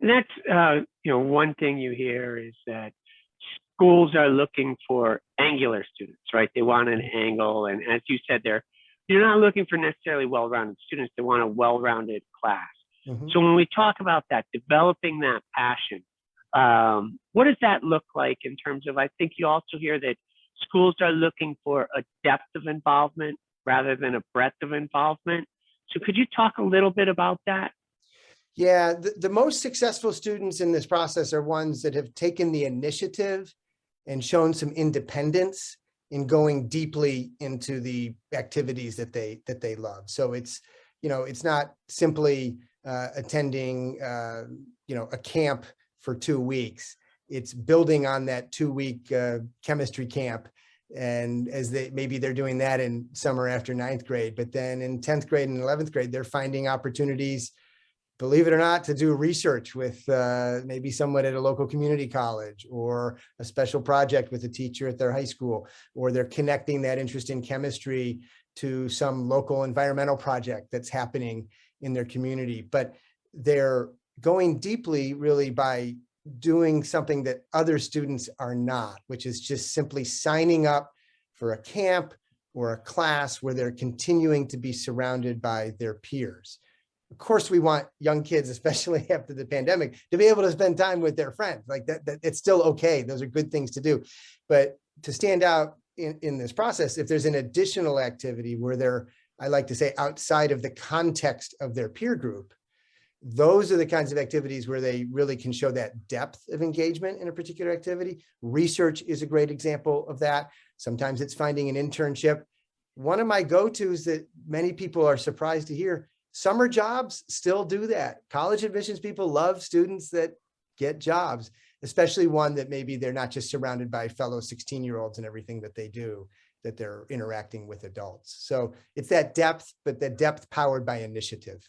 And that's, one thing you hear is that schools are looking for angular students, right? They want an angle. And as you said, you're not looking for necessarily well-rounded students. They want a well-rounded class. Mhm. So when we talk about that, developing that passion, what does that look like in terms of, I think you also hear that schools are looking for a depth of involvement rather than a breadth of involvement. So could you talk a little bit about that? Yeah, the most successful students in this process are ones that have taken the initiative and shown some independence in going deeply into the activities that they love. So it's not simply attending a camp for 2 weeks. It's building on that 2 week chemistry camp. And as maybe they're doing that in summer after ninth grade, but then in 10th grade and 11th grade, they're finding opportunities, believe it or not, to do research with maybe someone at a local community college, or a special project with a teacher at their high school, or they're connecting that interest in chemistry to some local environmental project that's happening in their community. But they're going deeply really by doing something that other students are not, which is just simply signing up for a camp or a class where they're continuing to be surrounded by their peers. Of course, we want young kids, especially after the pandemic, to be able to spend time with their friends. Like that it's still okay. Those are good things to do. But to stand out in this process, if there's an additional activity where they're, I like to say, outside of the context of their peer group, those are the kinds of activities where they really can show that depth of engagement in a particular activity. Research is a great example of that. Sometimes it's finding an internship. One of my go-tos that many people are surprised to hear: summer jobs still do that. College admissions people love students that get jobs, especially one that maybe they're not just surrounded by fellow 16-year-olds and everything that they do, that they're interacting with adults. So it's that depth, but the depth powered by initiative.